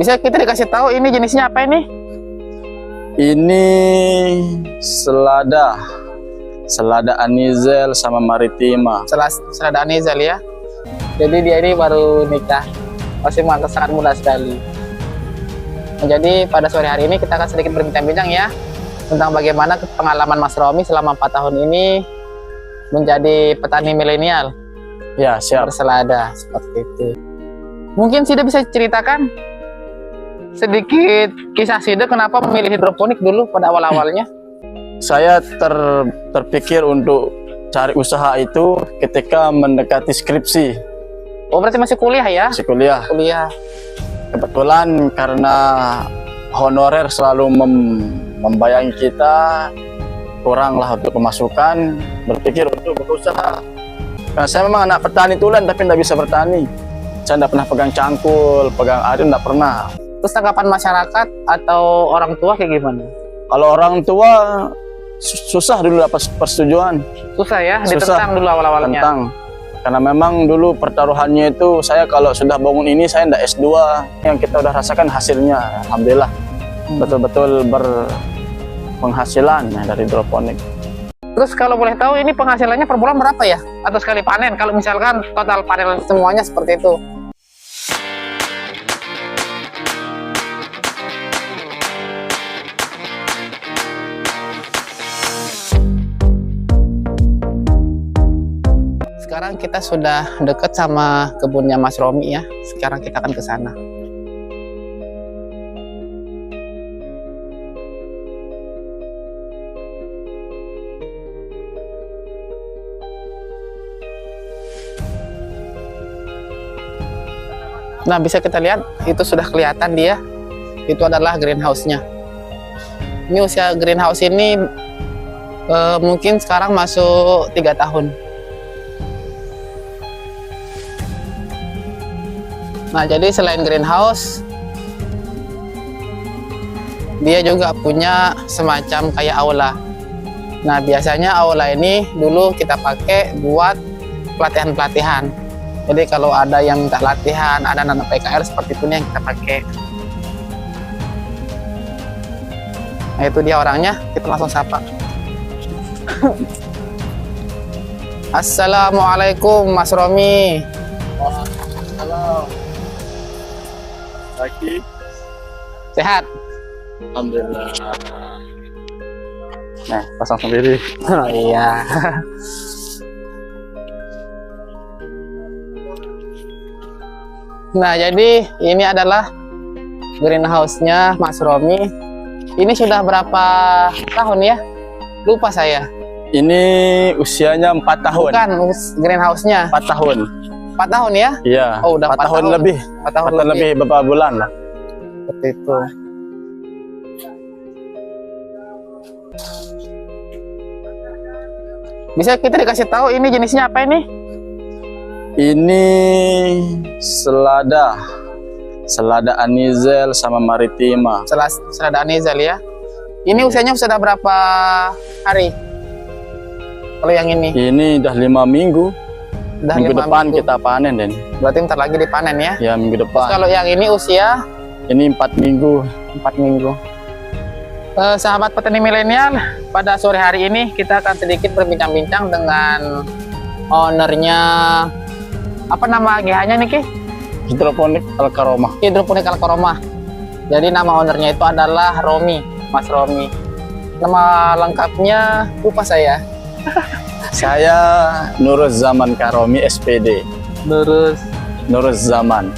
Bisa kita dikasih tahu ini jenisnya apa ini? Ini selada anizel sama maritima. Selada anizel ya. Jadi dia ini baru nikah, masih sangat muda sekali. Jadi pada sore hari ini kita akan sedikit berbincang-bincang ya tentang bagaimana pengalaman Mas Romi selama 4 tahun ini menjadi petani milenial. Ya, siap. Berselada seperti itu. Mungkin Sida bisa ceritakan sedikit kisah Sida kenapa memilih hidroponik dulu pada awal-awalnya? Saya terpikir untuk cari usaha itu ketika mendekati skripsi. Oh, berarti masih kuliah ya? Masih kuliah. Kuliah. Kebetulan karena honorer selalu membayangi kita, kuranglah untuk pemasukan, berpikir untuk berusaha. Karena saya memang anak petani tulen tapi tidak bisa bertani. Saya tidak pernah pegang cangkul, pegang air, tidak pernah. Terus tanggapan masyarakat atau orang tua kayak gimana? Kalau orang tua susah dulu dapat persetujuan. Susah ya, ditentang dulu awal-awalnya. Tentang. Karena memang dulu pertaruhannya itu saya kalau sudah bangun ini saya tidak S2. Yang kita udah rasakan hasilnya, alhamdulillah. Betul-betul berpenghasilan ya, dari hidroponik. Terus kalau boleh tahu ini penghasilannya per bulan berapa ya? Atau sekali panen? Kalau misalkan total panen semuanya seperti itu. Sekarang kita sudah dekat sama kebunnya Mas Romi ya. Sekarang kita akan ke sana. Nah, bisa kita lihat itu sudah kelihatan dia. Itu adalah greenhouse-nya. Ini usia greenhouse ini mungkin sekarang masuk 3 tahun. Nah, jadi selain greenhouse, dia juga punya semacam kayak aula. Nah, biasanya aula ini dulu kita pakai buat pelatihan-pelatihan. Jadi kalau ada yang minta latihan, ada anak PKR seperti itu yang kita pakai. Nah, itu dia orangnya, kita langsung sapa. Assalamualaikum Mas Romi. Halo. Lagi. Sehat? Alhamdulillah. Nah, pasang sendiri. Oh iya. Nah, jadi ini adalah greenhouse-nya Mas Romi. Ini sudah berapa tahun ya? Lupa saya. Ini usianya 4 tahun. Bukan, greenhouse-nya. 4 tahun. 4 tahun ya? Iya. Oh, udah 4 tahun lebih. 4 tahun lebih beberapa bulan lah. Seperti itu. Bisa kita dikasih tahu ini jenisnya apa ini? Ini selada anizel sama maritima. Selada anizel ya. Ini usianya sudah berapa hari? Kalau yang ini? Ini udah 5 minggu. Udah minggu 5 depan minggu. kita panen dan. Berarti ntar lagi dipanen ya? Ya, minggu depan. Kalau yang ini usia? Ini 4 minggu. 4 minggu. Sahabat petani milenial, pada sore hari ini kita akan sedikit berbincang-bincang dengan ownernya. Apa nama GH-nya nih, Ki? Hidroponik Alkaromah. Hidroponik Alkaromah. Jadi nama ownernya itu adalah Romi, Mas Romi. Nama lengkapnya lupa saya. Saya Nuruz Zaman Karomi SPD. Nuruz Zaman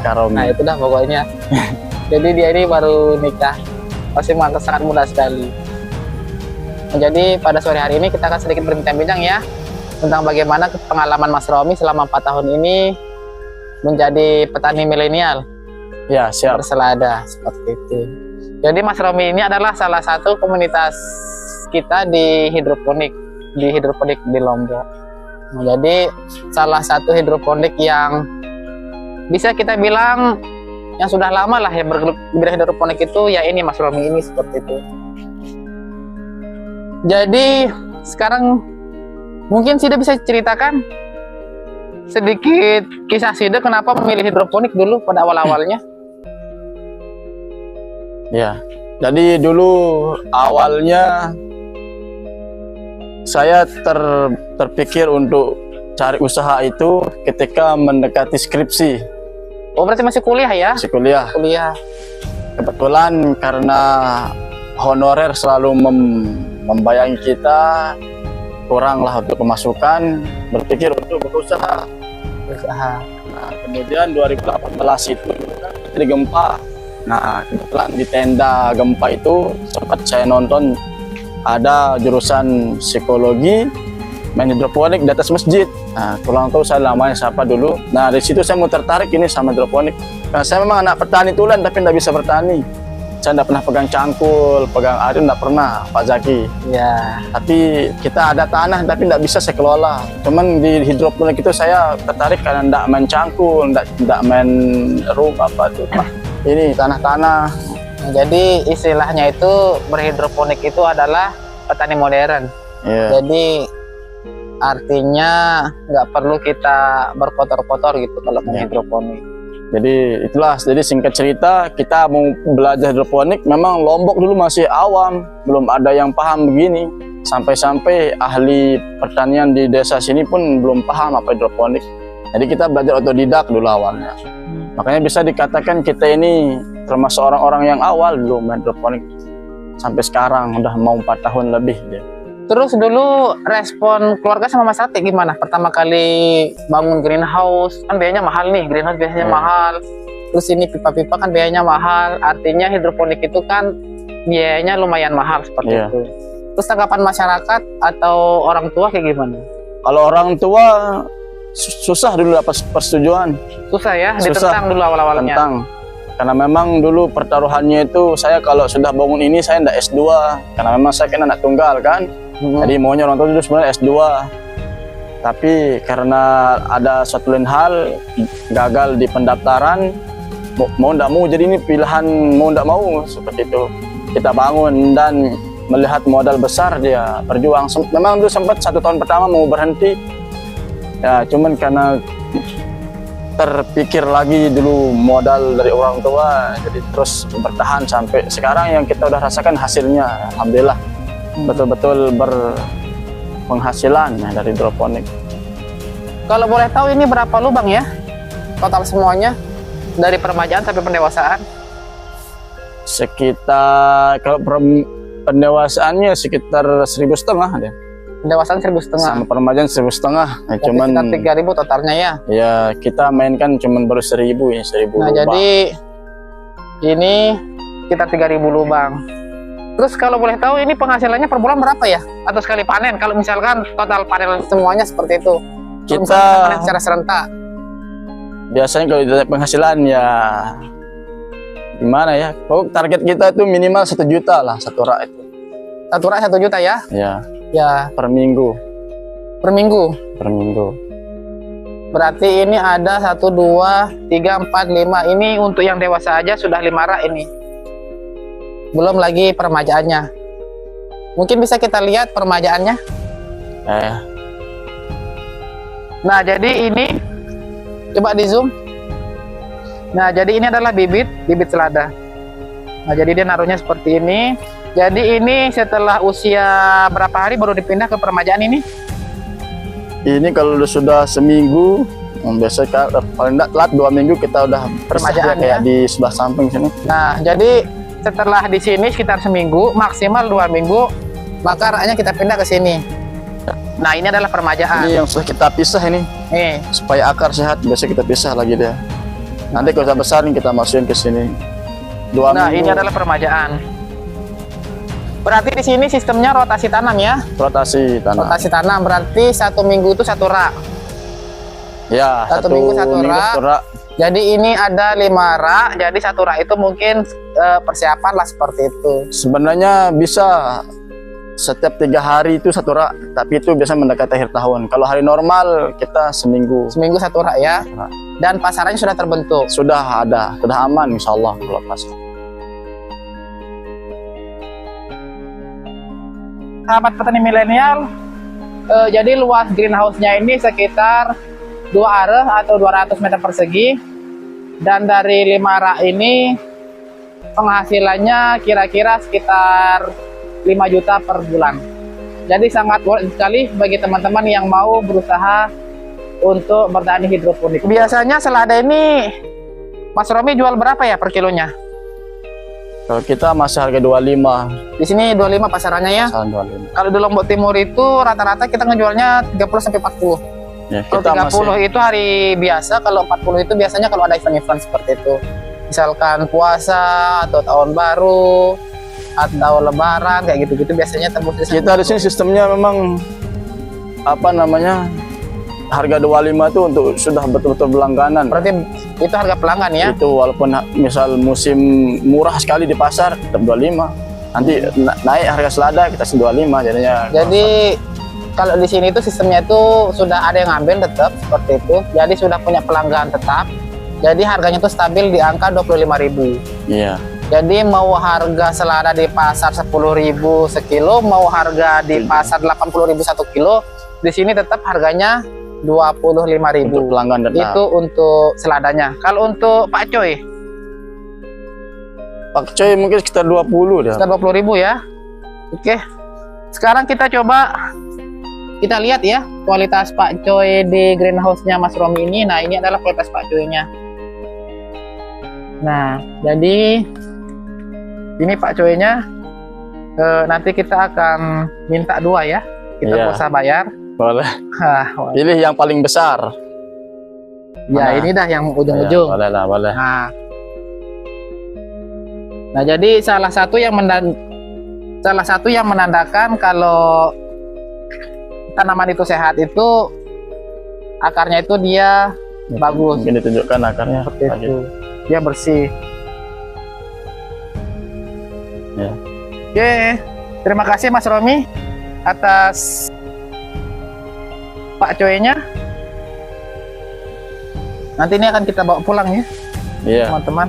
Karomi. Nah, itu dah pokoknya. Jadi dia ini baru nikah, masih sangat muda sekali. Nah, jadi pada sore hari ini kita akan sedikit berbincang-bincang ya tentang bagaimana pengalaman Mas Romi selama 4 tahun ini menjadi petani milenial. Ya, siap. Berselada seperti itu. Jadi Mas Romi ini adalah salah satu komunitas kita di hidroponik di Lombok. Nah, jadi salah satu hidroponik yang bisa kita bilang yang sudah lama lah ya bergelut di bidang hidroponik itu ya ini Mas Romi ini seperti itu. Jadi sekarang mungkin Sida bisa ceritakan sedikit kisah Sida kenapa memilih hidroponik dulu pada awal-awalnya? Ya, jadi dulu awalnya saya terpikir untuk cari usaha itu ketika mendekati skripsi. Oh, berarti masih kuliah ya? Masih kuliah. Kuliah. Kebetulan karena honorer selalu membayangi kita, kurang lah untuk pemasukan, berpikir untuk berusaha. Nah, kemudian 2018 itu kan terjadi gempa. Nah, kebetulan di tenda gempa itu sempat saya nonton ada jurusan psikologi main hidroponik di atas masjid. Nah, kurang tahu saya namanya siapa dulu. Nah, dari situ saya mau tertarik ini sama hidroponik. Karena saya memang anak petani tulen tapi tidak bisa bertani. Saya tidak pernah pegang cangkul, pegang air tidak pernah, Pak Zaki. Ya. Tapi kita ada tanah tapi tidak bisa saya kelola. Cuman di hidroponik itu saya tertarik karena tidak main cangkul, tidak main rumah apa itu. Ini tanah-tanah. Nah, jadi istilahnya itu berhidroponik itu adalah petani modern. Yeah. Jadi artinya nggak perlu kita berkotor-kotor gitu kalau main hidroponik. Jadi itulah, jadi singkat cerita kita mau belajar hidroponik, memang Lombok dulu masih awam, belum ada yang paham begini. Sampai-sampai ahli pertanian di desa sini pun belum paham apa hidroponik. Jadi kita belajar otodidak dulu awalnya. Makanya bisa dikatakan kita ini termasuk orang-orang yang awal dulu main hidroponik. Sampai sekarang udah mau 4 tahun lebih dia. Terus dulu respon keluarga sama Mas Ati gimana? Pertama kali bangun greenhouse, kan biayanya mahal nih, greenhouse biasanya mahal. Terus ini pipa-pipa kan biayanya mahal, artinya hidroponik itu kan biayanya lumayan mahal seperti itu. Terus tanggapan masyarakat atau orang tua kayak gimana? Kalau orang tua susah dulu dapat persetujuan. Susah ya, ditentang dulu awal-awalnya. Tentang. Karena memang dulu pertaruhannya itu saya kalau sudah bangun ini saya tidak S2. Karena memang saya kan anak tunggal kan. Jadi maunya orang tua dulu sebenarnya S2. Tapi karena ada suatu lain hal gagal di pendaftaran, mau tidak mau, jadi ini pilihan mau tidak mau seperti itu. Kita bangun dan melihat modal besar dia berjuang. Memang dulu sempat 1 tahun pertama mau berhenti. Ya cuman karena terpikir lagi dulu modal dari orang tua, jadi terus bertahan sampai sekarang yang kita udah rasakan hasilnya, alhamdulillah betul-betul berpenghasilan ya, dari hidroponik. Kalau boleh tahu ini berapa lubang ya total semuanya dari peremajaan sampai pendewasaan? Sekitar kalau pendewasaannya sekitar 1.500 deh. Pendewasaan 1.500 sama peremajaan 1.500 ya, cuman sekitar 3.000 totalnya ya. Ya kita mainkan cuman baru 1.000 ya, 1.000 nah, lubang. Jadi ini sekitar 3.000 lubang. Terus kalau boleh tahu ini penghasilannya per bulan berapa ya? Atau sekali panen kalau misalkan total panen semuanya seperti itu. Kita panen secara serentak. Biasanya kalau dari penghasilan ya gimana ya? Target kita itu minimal 1 juta lah satu rak itu. Satu rak 1 juta ya? Ya, per minggu. Per minggu. Per minggu. Berarti ini ada 1, 2, 3, 4, 5. Ini untuk yang dewasa aja sudah 5 rak ini. Belum lagi peremajaannya. Mungkin bisa kita lihat peremajaannya. Nah, jadi ini coba di zoom. Nah, jadi ini adalah bibit selada. Nah, jadi dia naruhnya seperti ini. Jadi ini setelah usia berapa hari baru dipindah ke peremajaan ini? Ini kalau sudah seminggu, biasa paling tidak telat 2 minggu kita udah peremajaan kayak di sebelah samping sini. Nah, jadi setelah di sini sekitar seminggu, maksimal 2 minggu, maka raknya kita pindah ke sini. Nah, ini adalah peremajaan. Ini yang sudah kita pisah ini. Supaya akar sehat, biasa kita pisah lagi dia. Nanti kalau sudah besar kita masukin ke sini. 2 nah, minggu. Ini adalah peremajaan. Berarti di sini sistemnya rotasi tanam ya? Rotasi tanam. Rotasi tanam berarti 1 minggu itu 1 rak. Ya, 1 minggu 1 rak. Jadi ini ada 5 rak. Jadi 1 rak itu mungkin persiapan lah seperti itu. Sebenarnya bisa setiap 3 hari itu 1 rak, tapi itu biasa mendekati akhir tahun. Kalau hari normal kita seminggu. Seminggu 1 rak ya. Dan pasarannya sudah terbentuk. Sudah ada, sudah aman insya Allah kalau pasar. Sahabat petani milenial, jadi luas greenhouse-nya ini sekitar 2 are atau 200 meter persegi, dan dari 5 rak ini penghasilannya kira-kira sekitar 5 juta per bulan. Jadi sangat worth it sekali bagi teman-teman yang mau berusaha untuk bertani hidroponik. Biasanya selada ini Mas Romi jual berapa ya per kilonya? Kalau kita masih harga 25. Di sini 25 pasarannya ya. Pasaran 25. Kalau di Lombok Timur itu rata-rata kita ngejualnya 30 sampai 40. Ya, Kalau kita 30 itu hari biasa, kalau 40 itu biasanya kalau ada event-event seperti itu. Misalkan puasa atau tahun baru atau lebaran kayak gitu-gitu biasanya tembus di kita di sini sistemnya memang apa namanya, harga 25 itu untuk sudah betul-betul berlangganan. Berarti itu harga pelanggan ya? Itu walaupun misal musim murah sekali di pasar tetap 25. Nanti naik harga selada kita 25 jadinya. Jadi kalau di sini itu sistemnya itu sudah ada yang ngambil tetap seperti itu. Jadi sudah punya pelanggan tetap. Jadi harganya itu stabil di angka 25.000. Iya. Jadi mau harga selada di pasar 10.000 sekilo, mau harga di pasar 80.000 1 kilo, di sini tetap harganya 25.000 Untuk pelanggan tetap. itu untuk seladanya. Kalau untuk Pak Coy mungkin sekitar 20 dia. sekitar 20.000 ya. Oke, sekarang kita coba kita lihat ya kualitas Pak Coy di greenhouse-nya Mas Romi ini. Nah, ini adalah kualitas Pak Coy-nya. Nah, jadi ini Pak Coy-nya. Nanti kita akan minta 2 ya. Kita Iya. usah bayar. Boleh. Wah. Pilih yang paling besar. Ya, Mana? ini dah yang Ya, ujung-ujung. boleh lah, boleh. Nah, jadi salah satu yang menandakan kalau tanaman itu sehat itu akarnya itu dia bagus. Mungkin ditunjukkan akarnya. Seperti itu. Dia bersih. Ya. Oke, terima kasih Mas Romi atas Pak Coy-nya. Nanti ini akan kita bawa pulang ya, Iya. teman-teman.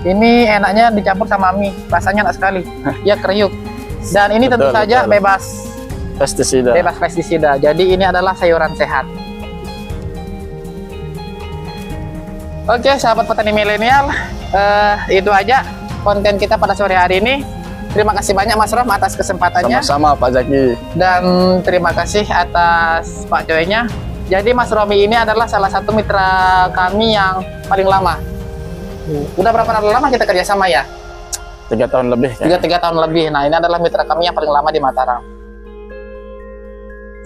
Ini enaknya dicampur sama mie, rasanya enak sekali. Ya kriuk. Dan ini tentu Betul, saja betul. bebas pestisida. Jadi ini adalah sayuran sehat. Oke, sahabat petani milenial, itu aja konten kita pada sore hari ini. Terima kasih banyak Mas Rom atas kesempatannya. Sama-sama Pak Zaki. Dan terima kasih atas Pak Coy-nya. Jadi Mas Romi ini adalah salah satu mitra kami yang paling lama. Udah berapa lama kita kerjasama ya? 3 tahun lebih. 3 tahun lebih. Nah, ini adalah mitra kami yang paling lama di Mataram.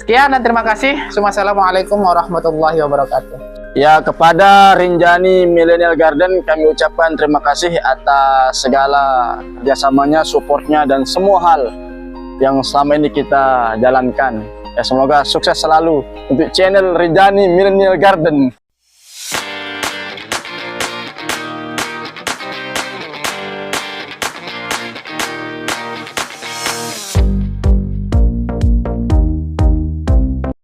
Sekian dan terima kasih. Wassalamualaikum warahmatullahi wabarakatuh. Ya, kepada Rinjani Millennial Garden kami ucapkan terima kasih atas segala kerjasamanya, supportnya, dan semua hal yang selama ini kita jalankan. Ya, semoga sukses selalu untuk channel Rinjani Millennial Garden.